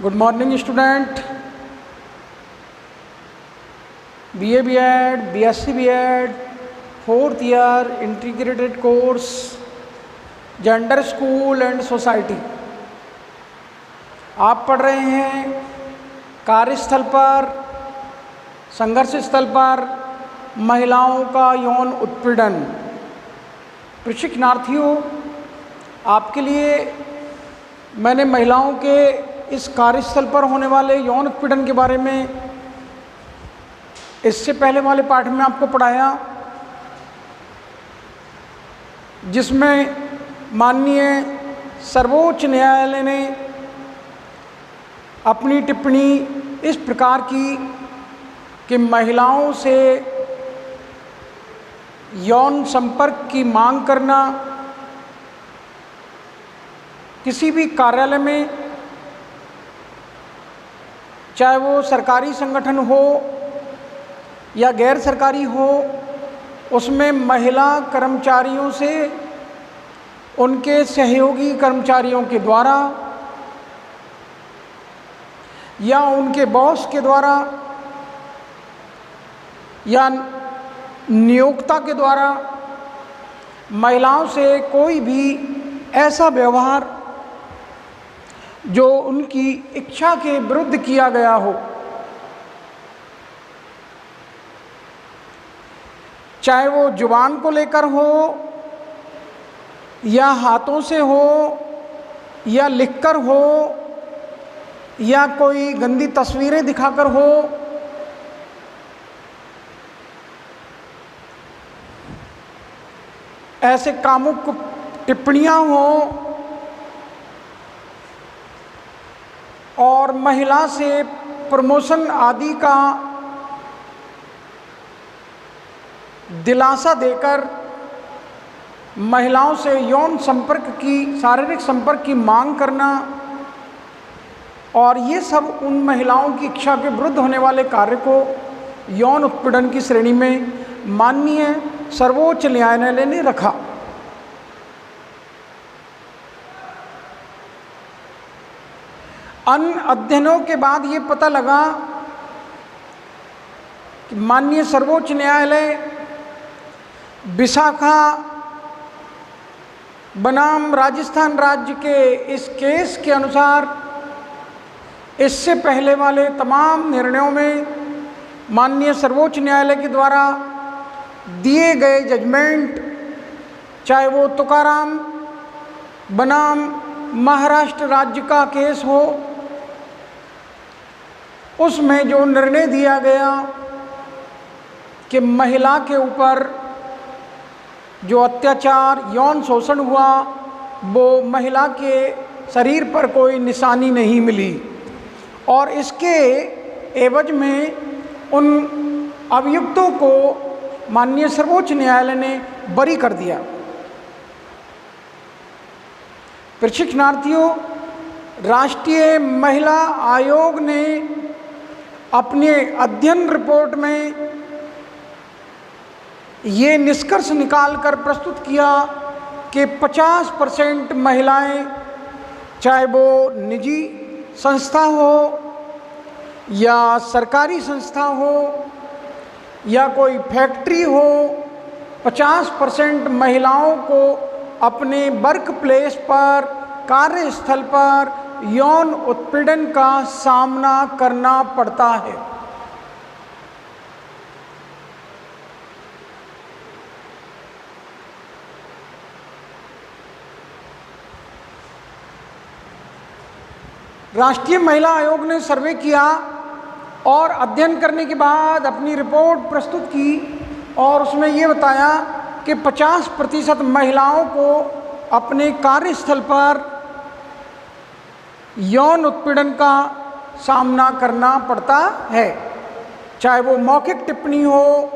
Good morning student. BA B.Ed, BSc B.Ed, 4th year integrated course gender school and society. आप पढ़ रहे हैं कार्यस्थल पर, संघर्ष स्थल पर महिलाओं का यौन उत्पीड़न। प्रशिक्षणार्थियों, आपके लिए मैंने महिलाओं के इस कार्यस्थल पर होने वाले यौन उत्पीड़न के बारे में इससे पहले वाले पाठ में आपको पढ़ाया, जिसमें माननीय सर्वोच्च न्यायालय ने अपनी टिप्पणी इस प्रकार की कि महिलाओं से यौन संपर्क की मांग करना किसी भी कार्यालय में, चाहे वो सरकारी संगठन हो या गैर सरकारी हो, उसमें महिला कर्मचारियों से उनके सहयोगी कर्मचारियों के द्वारा या उनके बॉस के द्वारा या नियोक्ता के द्वारा महिलाओं से कोई भी ऐसा व्यवहार जो उनकी इच्छा के विरुद्ध किया गया हो, चाहे वो जुबान को लेकर हो या हाथों से हो या लिखकर हो या कोई गंदी तस्वीरें दिखाकर हो, ऐसे कामुक टिप्पणियां हो और महिला से प्रमोशन आदि का दिलासा देकर महिलाओं से यौन संपर्क की, शारीरिक संपर्क की मांग करना, और ये सब उन महिलाओं की इच्छा के विरुद्ध होने वाले कार्य को यौन उत्पीड़न की श्रेणी में माननीय सर्वोच्च न्यायालय ने रखा। अन्य अध्ययनों के बाद ये पता लगा कि माननीय सर्वोच्च न्यायालय विशाखा बनाम राजस्थान राज्य के इस केस के अनुसार इससे पहले वाले तमाम निर्णयों में माननीय सर्वोच्च न्यायालय के द्वारा दिए गए जजमेंट, चाहे वो तुकाराम बनाम महाराष्ट्र राज्य का केस हो, उसमें जो निर्णय दिया गया कि महिला के ऊपर जो अत्याचार, यौन शोषण हुआ, वो महिला के शरीर पर कोई निशानी नहीं मिली और इसके एवज में उन अभियुक्तों को माननीय सर्वोच्च न्यायालय ने बरी कर दिया। प्रशिक्षणार्थियों, राष्ट्रीय महिला आयोग ने अपने अध्ययन रिपोर्ट में ये निष्कर्ष निकालकर प्रस्तुत किया कि 50% महिलाएं, चाहे वो निजी संस्था हो या सरकारी संस्था हो या कोई फैक्ट्री हो, 50% महिलाओं को अपने वर्क प्लेस पर, कार्यस्थल पर यौन उत्पीड़न का सामना करना पड़ता है। राष्ट्रीय महिला आयोग ने सर्वे किया और अध्ययन करने के बाद अपनी रिपोर्ट प्रस्तुत की और उसमें ये बताया कि 50% महिलाओं को अपने कार्यस्थल पर यौन उत्पीड़न का सामना करना पड़ता है, चाहे वो मौखिक टिप्पणी हो,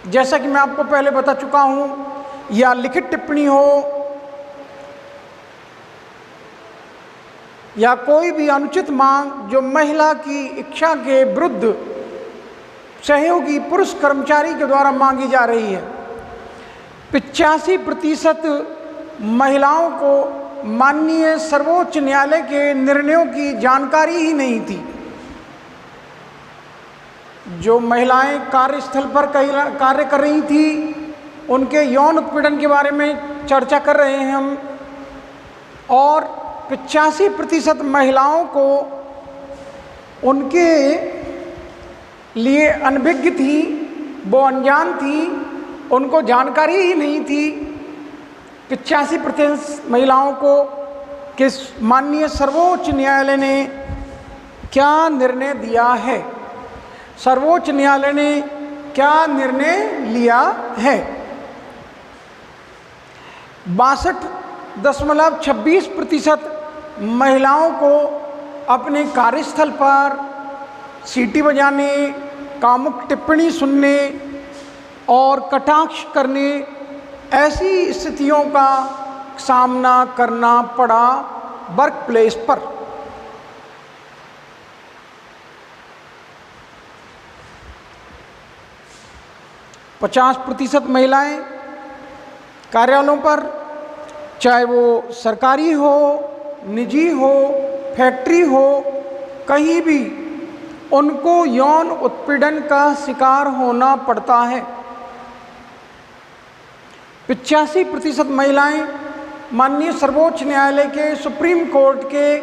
जैसा कि मैं आपको पहले बता चुका हूं, या लिखित टिप्पणी हो या कोई भी अनुचित मांग जो महिला की इच्छा के विरुद्ध सहयोगी पुरुष कर्मचारी के द्वारा मांगी जा रही है। 85% महिलाओं को माननीय सर्वोच्च न्यायालय के निर्णयों की जानकारी ही नहीं थी। जो महिलाएं कार्यस्थल पर कार्य कर रही थी, उनके यौन उत्पीड़न के बारे में चर्चा कर रहे हैं हम, और 85% महिलाओं को उनके लिए अनभिज्ञ थी, वो अनजान थी, उनको जानकारी ही नहीं थी। 85% महिलाओं को किस माननीय सर्वोच्च न्यायालय ने क्या निर्णय दिया है, सर्वोच्च न्यायालय ने क्या निर्णय लिया है। 62.26% महिलाओं को अपने कार्यस्थल पर सीटी बजाने, कामुक टिप्पणी सुनने और कटाक्ष करने, ऐसी स्थितियों का सामना करना पड़ा वर्क प्लेस पर। पचास % महिलाएं कार्यालयों पर, चाहे वो सरकारी हो, निजी हो, फैक्ट्री हो, कहीं भी उनको यौन उत्पीड़न का शिकार होना पड़ता है। 85% महिलाएं माननीय सर्वोच्च न्यायालय के सुप्रीम कोर्ट के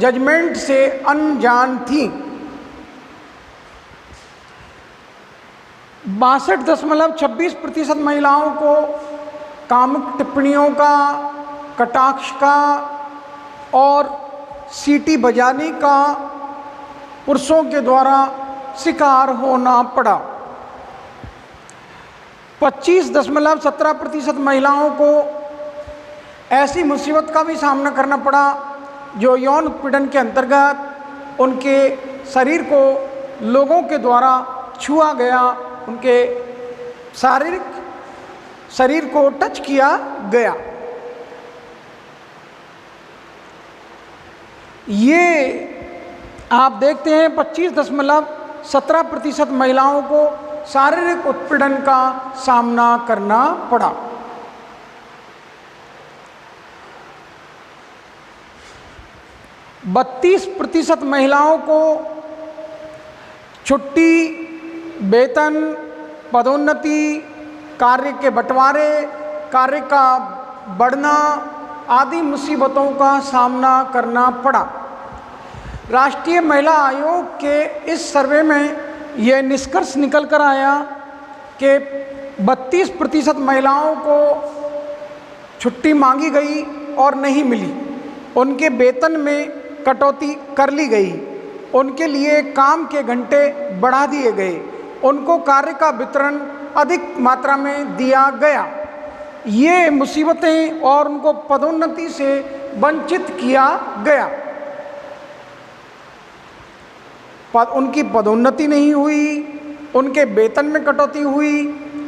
जजमेंट से अनजान थीं। 62.26% महिलाओं को कामुक टिप्पणियों का, कटाक्ष का और सीटी बजाने का पुरुषों के द्वारा शिकार होना पड़ा। 25.17% महिलाओं को ऐसी मुसीबत का भी सामना करना पड़ा जो यौन उत्पीड़न के अंतर्गत उनके शरीर को लोगों के द्वारा छुआ गया, उनके शारीरिक शरीर को टच किया गया। ये आप देखते हैं 25.17% महिलाओं को शारीरिक उत्पीड़न का सामना करना पड़ा। 32% महिलाओं को छुट्टी, वेतन, पदोन्नति, कार्य के बंटवारे, कार्य का बढ़ना आदि मुसीबतों का सामना करना पड़ा। राष्ट्रीय महिला आयोग के इस सर्वे में यह निष्कर्ष निकल कर आया कि 32% महिलाओं को छुट्टी मांगी गई और नहीं मिली, उनके वेतन में कटौती कर ली गई, उनके लिए काम के घंटे बढ़ा दिए गए, उनको कार्य का वितरण अधिक मात्रा में दिया गया। ये मुसीबतें और उनको पदोन्नति से वंचित किया गया। उनकी पदोन्नति नहीं हुई, उनके वेतन में कटौती हुई,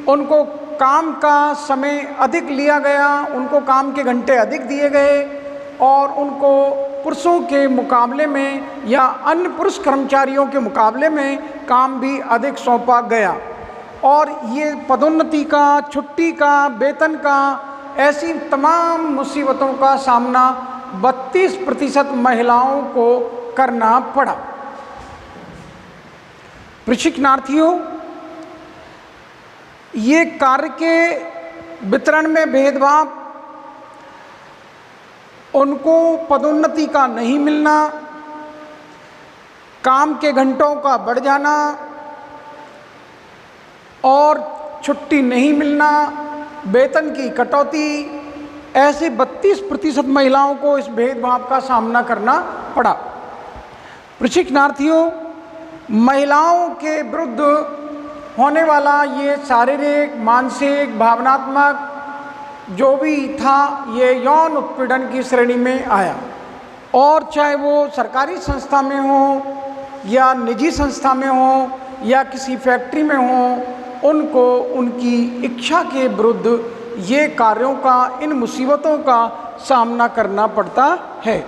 उनको काम का समय अधिक लिया गया, उनको काम के घंटे अधिक दिए गए और उनको पुरुषों के मुकाबले में या अन्य पुरुष कर्मचारियों के मुकाबले में काम भी अधिक सौंपा गया। और ये पदोन्नति का, छुट्टी का, वेतन का, ऐसी तमाम मुसीबतों का सामना 32% महिलाओं को करना पड़ा। प्रशिक्षणार्थियों, ये कार्य के वितरण में भेदभाव, उनको पदोन्नति का नहीं मिलना, काम के घंटों का बढ़ जाना और छुट्टी नहीं मिलना, वेतन की कटौती, ऐसे 32% महिलाओं को इस भेदभाव का सामना करना पड़ा। प्रशिक्षणार्थियों, महिलाओं के विरुद्ध होने वाला ये शारीरिक, मानसिक, भावनात्मक जो भी था, ये यौन उत्पीड़न की श्रेणी में आया। और चाहे वो सरकारी संस्था में हो या निजी संस्था में हो या किसी फैक्ट्री में हो, उनको उनकी इच्छा के विरुद्ध ये कार्यों का, इन मुसीबतों का सामना करना पड़ता है।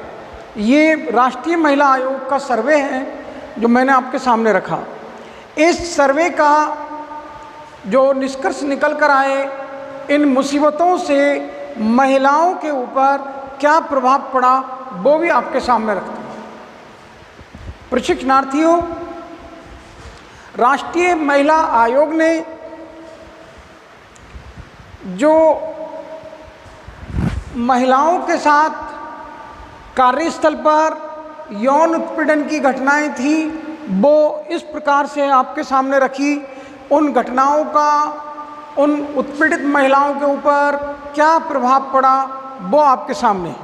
ये राष्ट्रीय महिला आयोग का सर्वे है जो मैंने आपके सामने रखा। इस सर्वे का जो निष्कर्ष निकल कर आए इन मुसीबतों से महिलाओं के ऊपर क्या प्रभाव पड़ा वो भी आपके सामने रखते हैं। प्रशिक्षणार्थियों, राष्ट्रीय महिला आयोग ने जो महिलाओं के साथ कार्यस्थल पर यौन उत्पीड़न की घटनाएं थी वो इस प्रकार से आपके सामने रखी। उन घटनाओं का उन उत्पीड़ित महिलाओं के ऊपर क्या प्रभाव पड़ा वो आपके सामने है।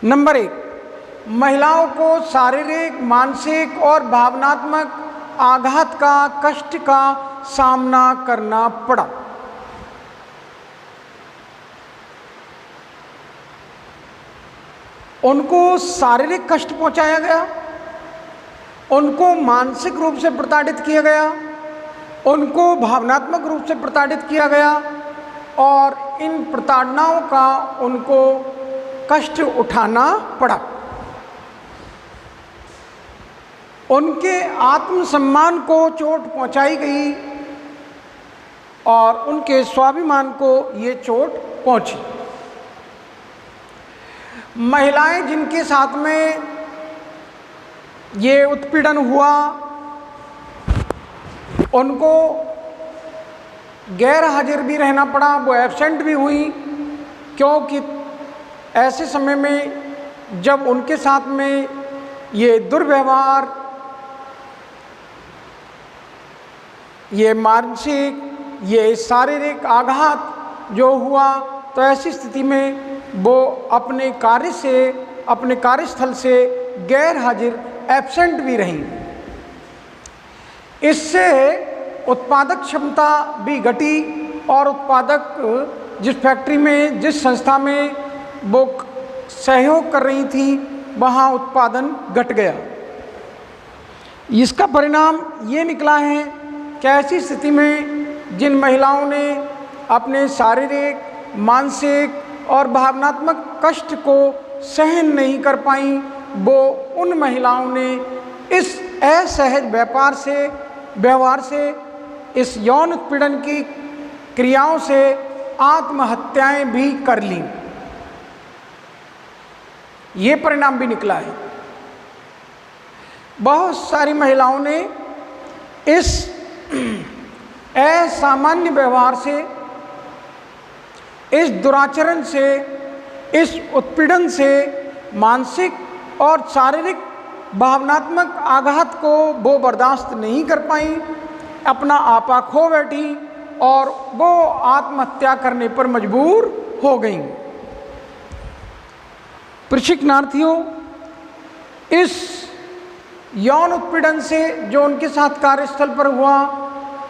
नंबर 1, महिलाओं को शारीरिक, मानसिक और भावनात्मक आघात का, कष्ट का सामना करना पड़ा। उनको शारीरिक कष्ट पहुंचाया गया, उनको मानसिक रूप से प्रताड़ित किया गया, उनको भावनात्मक रूप से प्रताड़ित किया गया और इन प्रताड़नाओं का उनको कष्ट उठाना पड़ा। उनके आत्मसम्मान को चोट पहुंचाई गई और उनके स्वाभिमान को ये चोट पहुंची। महिलाएं जिनके साथ में ये उत्पीड़न हुआ उनको गैर हाजिर भी रहना पड़ा, वो एब्सेंट भी हुई, क्योंकि ऐसे समय में जब उनके साथ में ये दुर्व्यवहार, ये मानसिक, ये शारीरिक आघात जो हुआ, तो ऐसी स्थिति में वो अपने कार्य से, अपने कार्यस्थल से गैर हाजिर, एब्सेंट भी रहीं। इससे उत्पादक क्षमता भी घटी और उत्पादक जिस फैक्ट्री में, जिस संस्था में वो सहयोग कर रही थी वहाँ उत्पादन घट गया। इसका परिणाम ये निकला है कि ऐसी स्थिति में जिन महिलाओं ने अपने शारीरिक, मानसिक और भावनात्मक कष्ट को सहन नहीं कर पाई, वो उन महिलाओं ने इस असहज व्यवहार से, इस यौन उत्पीड़न की क्रियाओं से आत्महत्याएं भी कर लीं। ये परिणाम भी निकला है। बहुत सारी महिलाओं ने इस असामान्य व्यवहार से, इस दुराचरण से, इस उत्पीड़न से मानसिक और शारीरिक भावनात्मक आघात को वो बर्दाश्त नहीं कर पाई, अपना आपा खो बैठी और वो आत्महत्या करने पर मजबूर हो गईं। प्रशिक्षणार्थियों, इस यौन उत्पीड़न से जो उनके साथ कार्यस्थल पर हुआ,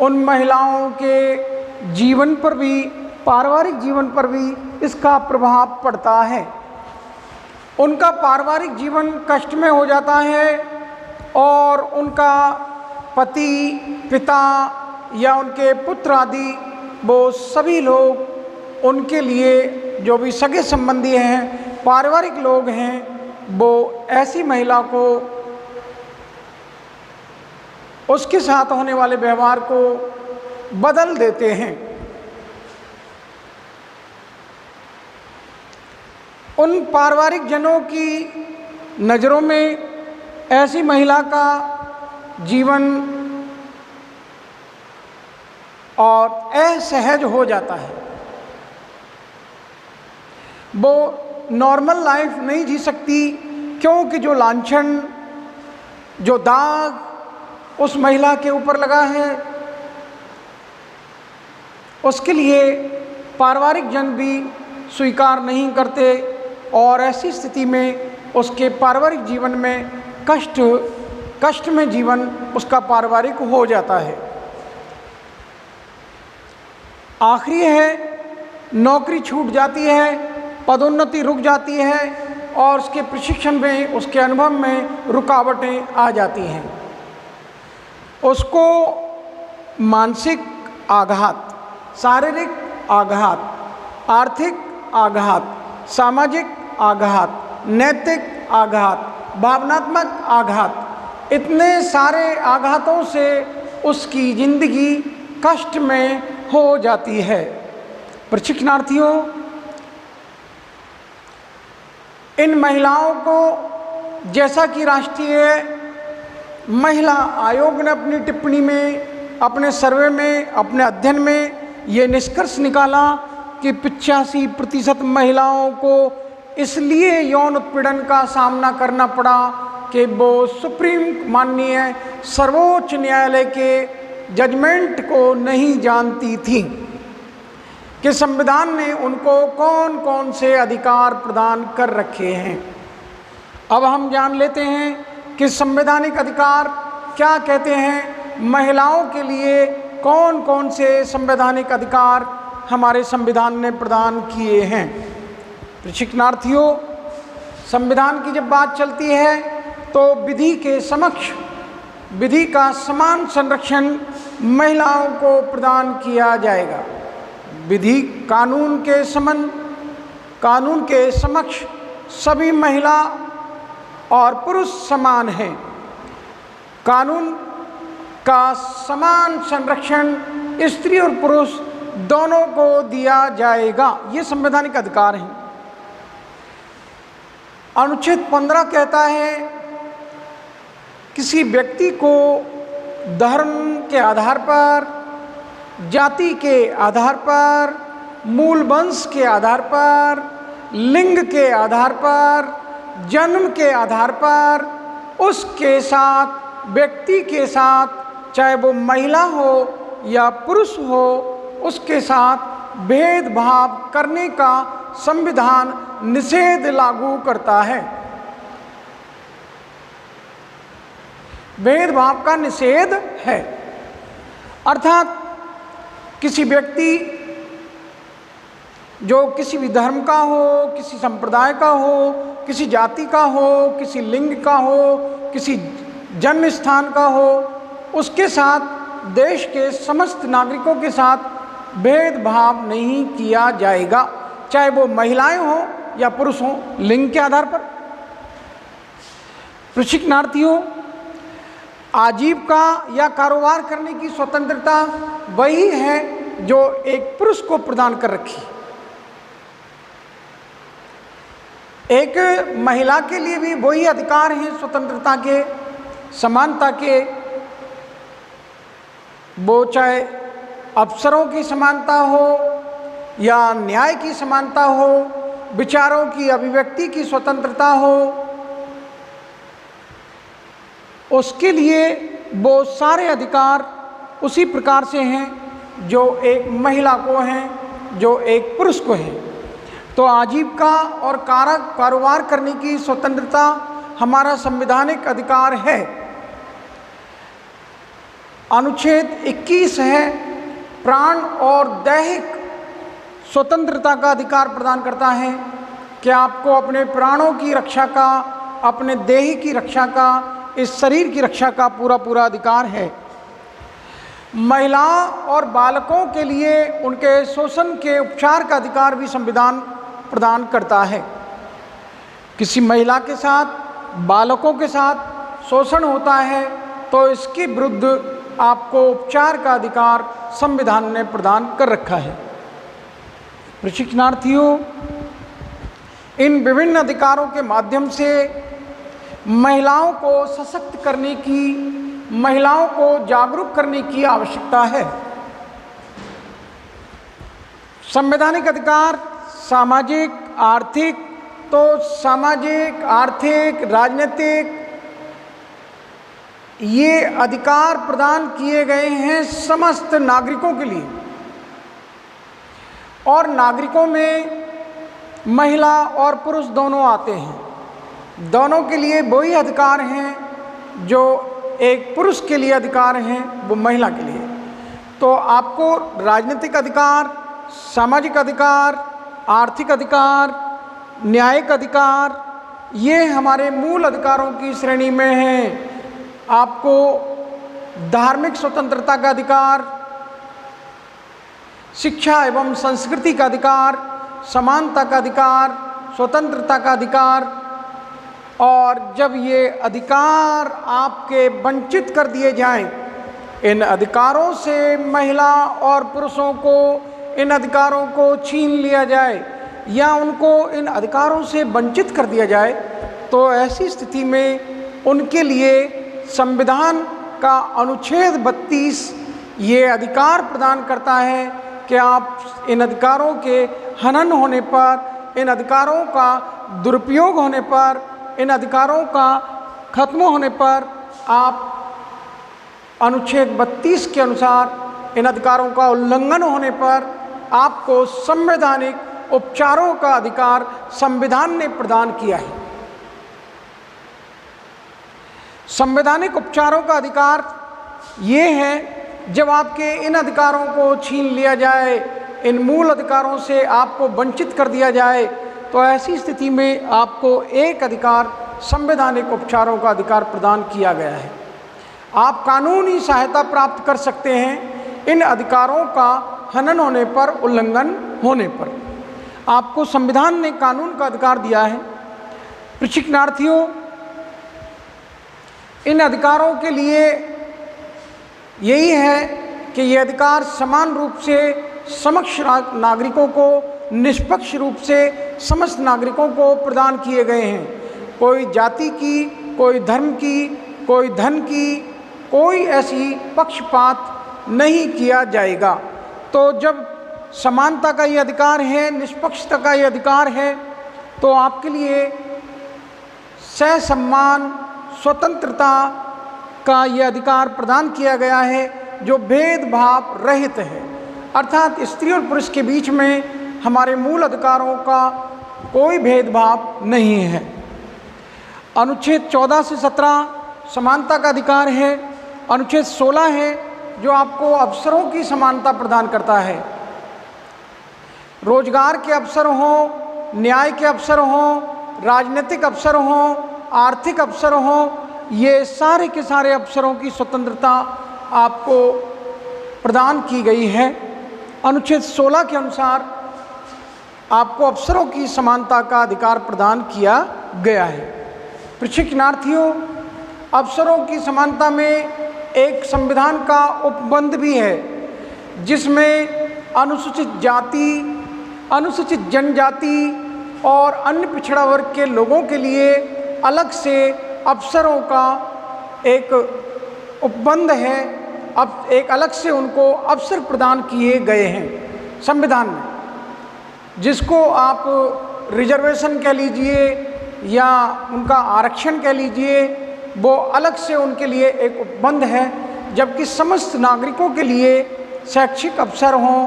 उन महिलाओं के जीवन पर भी, पारिवारिक जीवन पर भी इसका प्रभाव पड़ता है। उनका पारिवारिक जीवन कष्ट में हो जाता है और उनका पति, पिता या उनके पुत्र आदि, वो सभी लोग उनके लिए, जो भी सगे संबंधी हैं, पारिवारिक लोग हैं, वो ऐसी महिला को, उसके साथ होने वाले व्यवहार को बदल देते हैं। उन पारिवारिक जनों की नज़रों में ऐसी महिला का जीवन और असहज हो जाता है। वो नॉर्मल लाइफ नहीं जी सकती, क्योंकि जो लांछन, जो दाग उस महिला के ऊपर लगा है, उसके लिए पारिवारिक जन भी स्वीकार नहीं करते और ऐसी स्थिति में उसके पारिवारिक जीवन में कष्ट में जीवन उसका पारिवारिक हो जाता है। आखिरी है, नौकरी छूट जाती है, पदोन्नति रुक जाती है और उसके प्रशिक्षण में, उसके अनुभव में रुकावटें आ जाती हैं। उसको मानसिक आघात, शारीरिक आघात, आर्थिक आघात, सामाजिक आघात, नैतिक आघात, भावनात्मक आघात, इतने सारे आघातों से उसकी जिंदगी कष्ट में हो जाती है। प्रशिक्षणार्थियों, इन महिलाओं को, जैसा कि राष्ट्रीय महिला आयोग ने अपनी टिप्पणी में, अपने सर्वे में, अपने अध्ययन में ये निष्कर्ष निकाला कि 85% महिलाओं को इसलिए यौन उत्पीड़न का सामना करना पड़ा कि वो सुप्रीम माननीय सर्वोच्च न्यायालय के जजमेंट को नहीं जानती थी कि संविधान ने उनको कौन कौन से अधिकार प्रदान कर रखे हैं। अब हम जान लेते हैं कि संवैधानिक अधिकार क्या कहते हैं, महिलाओं के लिए कौन कौन से संवैधानिक अधिकार हमारे संविधान ने प्रदान किए हैं। प्रशिक्षणार्थियों, संविधान की जब बात चलती है तो विधि के समक्ष विधि का समान संरक्षण महिलाओं को प्रदान किया जाएगा। विधि कानून के समक्ष सभी महिला और पुरुष समान हैं। कानून का समान संरक्षण स्त्री और पुरुष दोनों को दिया जाएगा। ये संवैधानिक अधिकार हैं। अनुच्छेद 15 कहता है किसी व्यक्ति को धर्म के आधार पर, जाति के आधार पर, मूल वंश के आधार पर, लिंग के आधार पर, जन्म के आधार पर उसके साथ, व्यक्ति के साथ, चाहे वो महिला हो या पुरुष हो, उसके साथ भेदभाव करने का संविधान निषेध लागू करता है। भेदभाव का निषेध है, अर्थात किसी व्यक्ति जो किसी भी धर्म का हो, किसी संप्रदाय का हो, किसी जाति का हो, किसी लिंग का हो, किसी जन्म स्थान का हो, उसके साथ देश के समस्त नागरिकों के साथ भेदभाव नहीं किया जाएगा, चाहे वो महिलाएं हों या पुरुष हों, लिंग के आधार पर। प्रशिक्षणार्थियों, आजीविका या कारोबार करने की स्वतंत्रता वही है जो एक पुरुष को प्रदान कर रखी। एक महिला के लिए भी वही अधिकार हैं स्वतंत्रता के, समानता के। वो चाहे अफसरों की समानता हो या न्याय की समानता हो, विचारों की अभिव्यक्ति की स्वतंत्रता हो, उसके लिए वो सारे अधिकार उसी प्रकार से हैं जो एक महिला को हैं, जो एक पुरुष को हैं। तो आजीविका और कारोबार करने की स्वतंत्रता हमारा संवैधानिक अधिकार है। अनुच्छेद 21 है, प्राण और दैहिक स्वतंत्रता का अधिकार प्रदान करता है कि आपको अपने प्राणों की रक्षा का, अपने देह की रक्षा का, इस शरीर की रक्षा का पूरा अधिकार है। महिलाओं और बालकों के लिए उनके शोषण के उपचार का अधिकार भी संविधान प्रदान करता है। किसी महिला के साथ, बालकों के साथ शोषण होता है तो इसके विरुद्ध आपको उपचार का अधिकार संविधान ने प्रदान कर रखा है। प्रशिक्षणार्थियों, इन विभिन्न अधिकारों के माध्यम से महिलाओं को सशक्त करने की, महिलाओं को जागरूक करने की आवश्यकता है। संवैधानिक अधिकार सामाजिक, आर्थिक, तो सामाजिक, आर्थिक, राजनीतिक, ये अधिकार प्रदान किए गए हैं समस्त नागरिकों के लिए। और नागरिकों में महिला और पुरुष दोनों आते हैं। दोनों के लिए वही अधिकार हैं जो एक पुरुष के लिए अधिकार हैं, वो महिला के लिए। तो आपको राजनीतिक अधिकार, सामाजिक अधिकार, आर्थिक अधिकार, न्यायिक अधिकार, ये हमारे मूल अधिकारों की श्रेणी में हैं। आपको धार्मिक स्वतंत्रता का अधिकार, शिक्षा एवं संस्कृति का अधिकार, समानता का अधिकार, स्वतंत्रता का अधिकार, और जब ये अधिकार आपके वंचित कर दिए जाएं, इन अधिकारों से महिला और पुरुषों को इन अधिकारों को छीन लिया जाए या उनको इन अधिकारों से वंचित कर दिया जाए, तो ऐसी स्थिति में उनके लिए संविधान का अनुच्छेद 32 ये अधिकार प्रदान करता है कि आप इन अधिकारों के हनन होने पर, इन अधिकारों का दुरुपयोग होने पर, इन अधिकारों का खत्म होने पर आप अनुच्छेद 32 के अनुसार इन अधिकारों का उल्लंघन होने पर आपको संवैधानिक उपचारों का अधिकार संविधान ने प्रदान किया है। संवैधानिक उपचारों का अधिकार ये है जब आपके इन अधिकारों को छीन लिया जाए, इन मूल अधिकारों से आपको वंचित कर दिया जाए, तो ऐसी स्थिति में आपको एक अधिकार संवैधानिक उपचारों का अधिकार प्रदान किया गया है। आप कानूनी सहायता प्राप्त कर सकते हैं इन अधिकारों का हनन होने पर, उल्लंघन होने पर। आपको संविधान ने कानून का अधिकार दिया है। प्रशिक्षणार्थियों, इन अधिकारों के लिए यही है कि ये अधिकार समान रूप से समस्त नागरिकों को, निष्पक्ष रूप से समस्त नागरिकों को प्रदान किए गए हैं। कोई जाति की, कोई धर्म की, कोई धन की, कोई ऐसी पक्षपात नहीं किया जाएगा। तो जब समानता का ये अधिकार है, निष्पक्षता का ये अधिकार है, तो आपके लिए सहसम्मान, स्वतंत्रता का ये अधिकार प्रदान किया गया है जो भेदभाव रहित है। अर्थात स्त्री और पुरुष के बीच में हमारे मूल अधिकारों का कोई भेदभाव नहीं है। अनुच्छेद 14 से 17 समानता का अधिकार है। अनुच्छेद 16 है जो आपको अवसरों की समानता प्रदान करता है। रोजगार के अवसर हों, न्याय के अवसर हों, राजनीतिक अवसर हों, आर्थिक अवसर हों, ये सारे के सारे अवसरों की स्वतंत्रता आपको प्रदान की गई है। अनुच्छेद 16 के अनुसार आपको अवसरों की समानता का अधिकार प्रदान किया गया है। प्रशिक्षणार्थियों, अवसरों की समानता में एक संविधान का उपबंध भी है जिसमें अनुसूचित जाति, अनुसूचित जनजाति और अन्य पिछड़ा वर्ग के लोगों के लिए अलग से अवसरों का एक उपबंध है। अब एक अलग से उनको अवसर प्रदान किए गए हैं संविधान में, जिसको आप रिजर्वेशन कह लीजिए या उनका आरक्षण कह लीजिए, वो अलग से उनके लिए एक उपबंध है। जबकि समस्त नागरिकों के लिए शैक्षिक अवसर हों,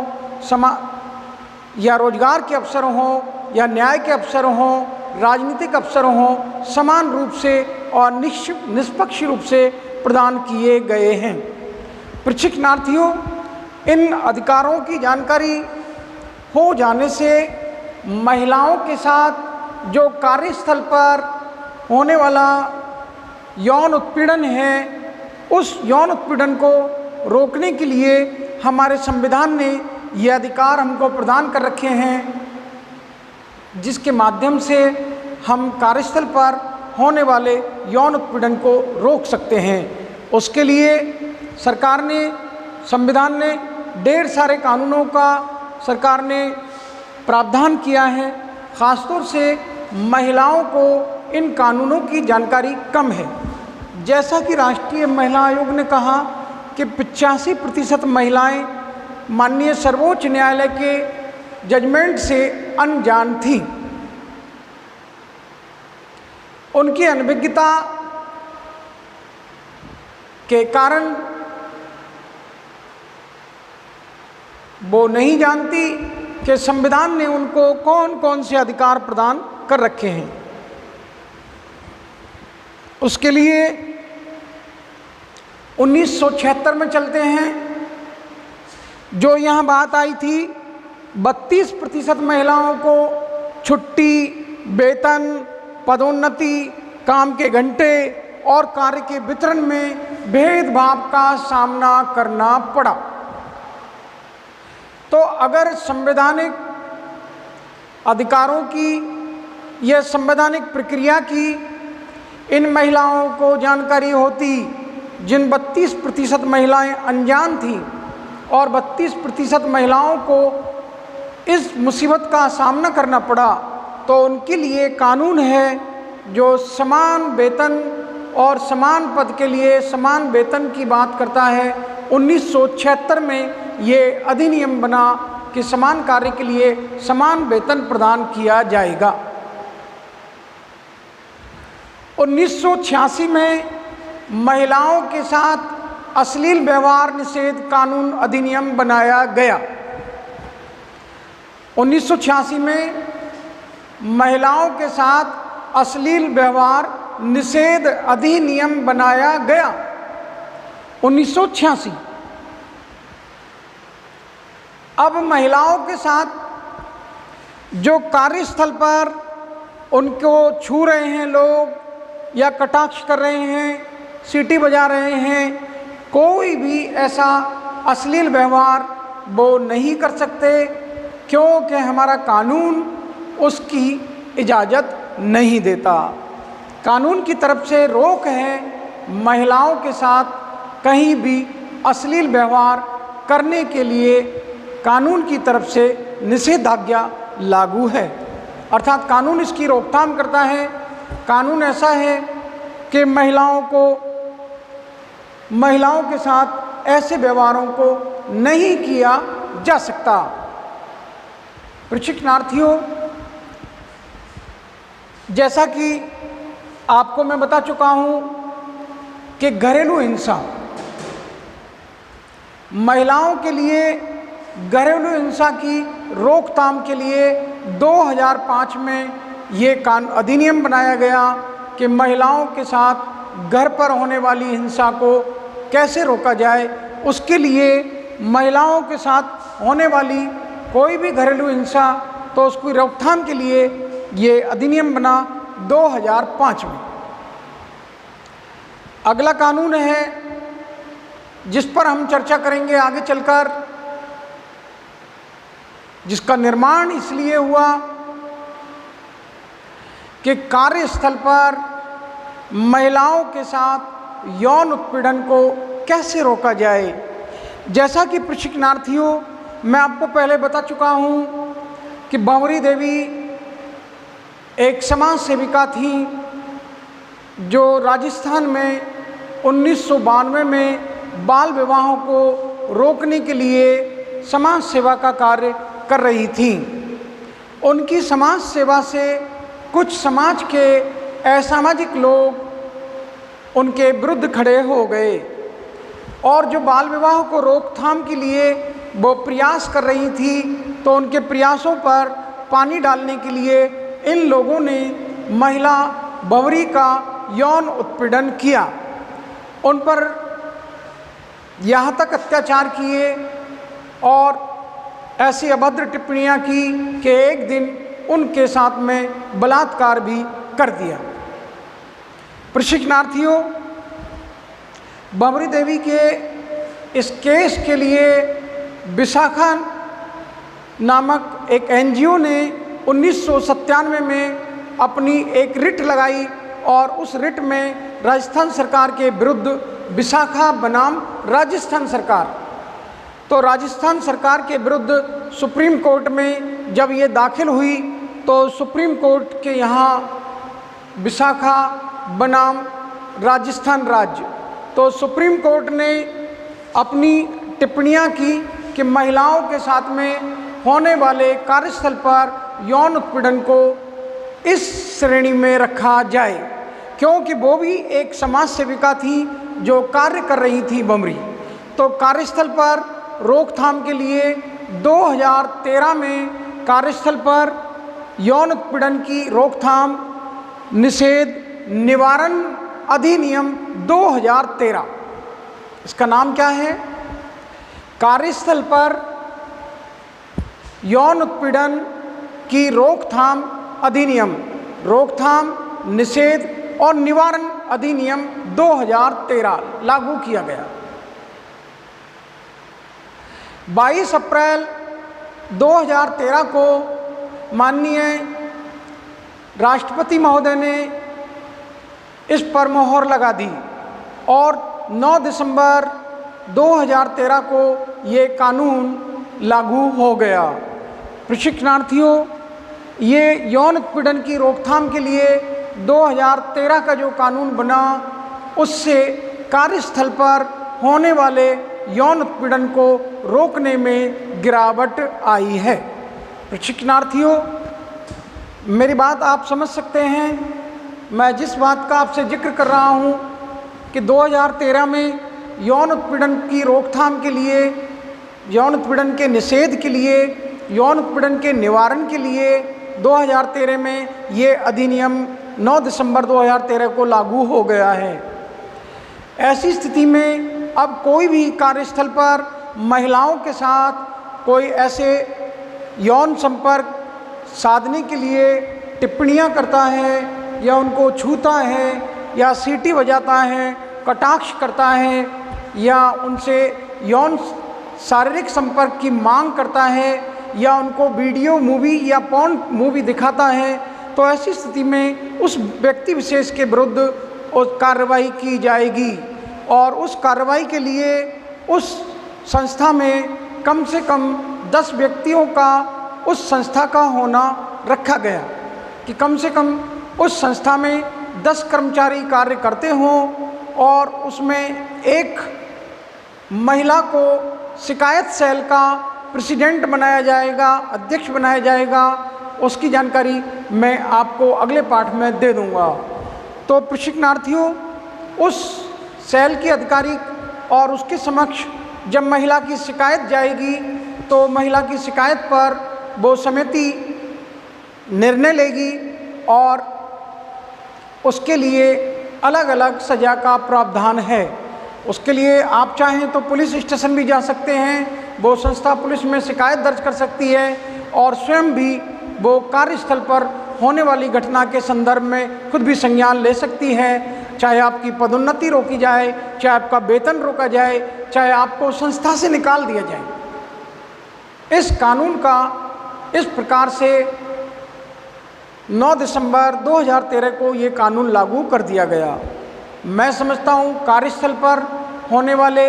या रोजगार के अवसर हों, या न्याय के अवसर हों, राजनीतिक अवसर हों, समान रूप से और निष्पक्ष रूप से प्रदान किए गए हैं। प्रशिक्षणार्थियों, इन अधिकारों की जानकारी हो जाने से महिलाओं के साथ जो कार्यस्थल पर होने वाला यौन उत्पीड़न है, उस यौन उत्पीड़न को रोकने के लिए हमारे संविधान ने ये अधिकार हमको प्रदान कर रखे हैं, जिसके माध्यम से हम कार्यस्थल पर होने वाले यौन उत्पीड़न को रोक सकते हैं। उसके लिए सरकार ने, संविधान ने ढेर सारे कानूनों का सरकार ने प्रावधान किया है। ख़ासतौर से महिलाओं को इन कानूनों की जानकारी कम है। जैसा कि राष्ट्रीय महिला आयोग ने कहा कि 85% महिलाएं माननीय सर्वोच्च न्यायालय के जजमेंट से अनजान थीं। उनकी अनभिज्ञता के कारण वो नहीं जानती कि संविधान ने उनको कौन कौन से अधिकार प्रदान कर रखे हैं। उसके लिए 1976 में चलते हैं, जो यहाँ बात आई थी 32% महिलाओं को छुट्टी, वेतन, पदोन्नति, काम के घंटे और कार्य के वितरण में भेदभाव का सामना करना पड़ा। तो अगर संवैधानिक अधिकारों की या संवैधानिक प्रक्रिया की इन महिलाओं को जानकारी होती, जिन 32% महिलाएं अनजान थीं और 32% महिलाओं को इस मुसीबत का सामना करना पड़ा, तो उनके लिए कानून है जो समान वेतन और समान पद के लिए समान वेतन की बात करता है। 1976 में ये अधिनियम बना कि समान कार्य के लिए समान वेतन प्रदान किया जाएगा। 1986 में महिलाओं के साथ अश्लील व्यवहार निषेध कानून अधिनियम बनाया गया। 1986 में महिलाओं के साथ अश्लील व्यवहार निषेध अधिनियम बनाया गया। 1986। अब महिलाओं के साथ जो कार्यस्थल पर उनको छू रहे हैं लोग या कटाक्ष कर रहे हैं, सीटी बजा रहे हैं, कोई भी ऐसा अश्लील व्यवहार वो नहीं कर सकते, क्योंकि हमारा कानून उसकी इजाज़त नहीं देता। कानून की तरफ से रोक है महिलाओं के साथ कहीं भी अश्लील व्यवहार करने के लिए। कानून की तरफ से निषेधाज्ञा लागू है, अर्थात कानून इसकी रोकथाम करता है। कानून ऐसा है कि महिलाओं के साथ ऐसे व्यवहारों को नहीं किया जा सकता। प्रशिक्षणार्थियों, जैसा कि आपको मैं बता चुका हूं कि घरेलू हिंसा, महिलाओं के लिए घरेलू हिंसा की रोकथाम के लिए 2005 में ये अधिनियम बनाया गया कि महिलाओं के साथ घर पर होने वाली हिंसा को कैसे रोका जाए। उसके लिए महिलाओं के साथ होने वाली कोई भी घरेलू हिंसा, तो उसकी रोकथाम के लिए ये अधिनियम बना 2005 में। अगला कानून है जिस पर हम चर्चा करेंगे आगे चलकर, जिसका निर्माण इसलिए हुआ कि कार्यस्थल पर महिलाओं के साथ यौन उत्पीड़न को कैसे रोका जाए। जैसा कि प्रशिक्षणार्थियों, मैं आपको पहले बता चुका हूं कि भंवरी देवी एक समाज सेविका थी जो राजस्थान में 1992 में बाल विवाहों को रोकने के लिए समाज सेवा का कार्य कर रही थी। उनकी समाज सेवा से कुछ समाज के असामाजिक लोग उनके विरुद्ध खड़े हो गए और जो बाल विवाह को रोकथाम के लिए वो प्रयास कर रही थी, तो उनके प्रयासों पर पानी डालने के लिए इन लोगों ने महिला भंवरी का यौन उत्पीड़न किया। उन पर यहाँ तक अत्याचार किए और ऐसी अभद्र टिप्पणियाँ की कि एक दिन उनके साथ में बलात्कार भी कर दिया। प्रशिक्षणार्थियों, भंवरी देवी के इस केस के लिए विशाखा नामक एक एनजीओ ने 1997 में अपनी एक रिट लगाई और उस रिट में राजस्थान सरकार के विरुद्ध विशाखा बनाम राजस्थान सरकार, तो राजस्थान सरकार के विरुद्ध सुप्रीम कोर्ट में जब ये दाखिल हुई, तो सुप्रीम कोर्ट के यहाँ विशाखा बनाम राजस्थान राज्य, तो सुप्रीम कोर्ट ने अपनी टिप्पणियाँ की कि महिलाओं के साथ में होने वाले कार्यस्थल पर यौन उत्पीड़न को इस श्रेणी में रखा जाए, क्योंकि वो भी एक समाज सेविका थी जो कार्य कर रही थी भंवरी। तो कार्यस्थल पर रोकथाम के लिए 2013 में कार्यस्थल पर यौन उत्पीड़न की रोकथाम निषेध निवारण अधिनियम 2013, इसका नाम क्या है? कार्यस्थल पर यौन उत्पीड़न की रोकथाम अधिनियम, रोकथाम, निषेध और निवारण अधिनियम 2013 लागू किया गया। 22 अप्रैल 2013 को माननीय राष्ट्रपति महोदय ने इस पर मोहर लगा दी और 9 दिसंबर 2013 को ये कानून लागू हो गया। प्रशिक्षणार्थियों, ये यौन उत्पीड़न की रोकथाम के लिए 2013 का जो कानून बना, उससे कार्यस्थल पर होने वाले यौन उत्पीड़न को रोकने में गिरावट आई है। प्रशिक्षणार्थियों, मेरी बात आप समझ सकते हैं। मैं जिस बात का आपसे जिक्र कर रहा हूँ कि 2013 में यौन उत्पीड़न की रोकथाम के लिए, यौन उत्पीड़न के निषेध के लिए, यौन उत्पीड़न के निवारण के लिए 2013 में ये अधिनियम 9 दिसंबर 2013 को लागू हो गया है। ऐसी स्थिति में अब कोई भी कार्यस्थल पर महिलाओं के साथ कोई ऐसे यौन संपर्क साधने के लिए टिप्पणियां करता है या उनको छूता है या सीटी बजाता है, कटाक्ष करता है या उनसे यौन शारीरिक संपर्क की मांग करता है या उनको वीडियो मूवी या पॉर्न मूवी दिखाता है, तो ऐसी स्थिति में उस व्यक्ति विशेष के विरुद्ध उस कार्रवाई की जाएगी और उस कार्रवाई के लिए उस संस्था में कम से कम 10 व्यक्तियों का उस संस्था का होना रखा गया कि कम से कम उस संस्था में 10 कर्मचारी कार्य करते हों और उसमें एक महिला को शिकायत सेल का प्रेसिडेंट बनाया जाएगा, अध्यक्ष बनाया जाएगा। उसकी जानकारी मैं आपको अगले पाठ में दे दूंगा। तो प्रशिक्षणार्थियों, उस सेल के अधिकारी और उसके समक्ष जब महिला की शिकायत जाएगी तो महिला की शिकायत पर वो समिति निर्णय लेगी और उसके लिए अलग अलग सज़ा का प्रावधान है। उसके लिए आप चाहें तो पुलिस स्टेशन भी जा सकते हैं, वो संस्था पुलिस में शिकायत दर्ज कर सकती है और स्वयं भी वो कार्यस्थल पर होने वाली घटना के संदर्भ में खुद भी संज्ञान ले सकती है। चाहे आपकी पदोन्नति रोकी जाए, चाहे आपका वेतन रोका जाए, चाहे आपको संस्था से निकाल दिया जाए। इस कानून का इस प्रकार से 9 दिसंबर 2013 को ये कानून लागू कर दिया गया। मैं समझता हूँ कार्यस्थल पर होने वाले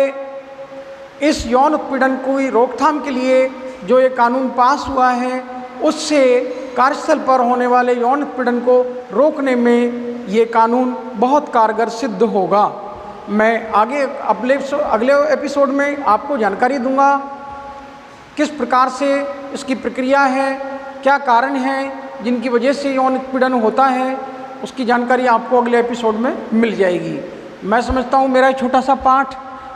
इस यौन उत्पीड़न की रोकथाम के लिए जो ये कानून पास हुआ है, उससे कार्यस्थल पर होने वाले यौन उत्पीड़न को रोकने में ये कानून बहुत कारगर सिद्ध होगा। मैं आगे अगले एपिसोड में आपको जानकारी दूंगा किस प्रकार से इसकी प्रक्रिया है, क्या कारण हैं जिनकी वजह से यौन उत्पीड़न होता है, उसकी जानकारी आपको अगले एपिसोड में मिल जाएगी। मैं समझता हूँ मेरा छोटा सा पाठ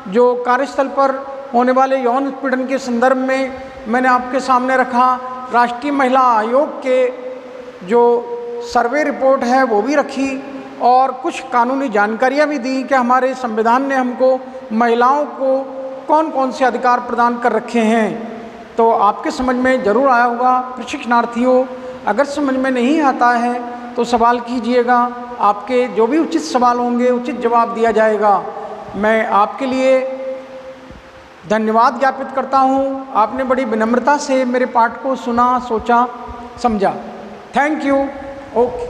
जो कार्यस्थल पर होने वाले यौन उत्पीड़न के संदर्भ में मैंने आपके सामने रखा, राष्ट्रीय महिला आयोग के जो सर्वे रिपोर्ट है वो भी रखी और कुछ कानूनी जानकारियाँ भी दी कि हमारे संविधान ने हमको महिलाओं को कौन कौन से अधिकार प्रदान कर रखे हैं। तो आपके समझ में ज़रूर आया होगा। प्रशिक्षणार्थियों, अगर समझ में नहीं आता है तो सवाल कीजिएगा, आपके जो भी उचित सवाल होंगे उचित जवाब दिया जाएगा। मैं आपके लिए धन्यवाद ज्ञापित करता हूँ। आपने बड़ी विनम्रता से मेरे पाठ को सुना, सोचा, समझा। Thank you. ओके।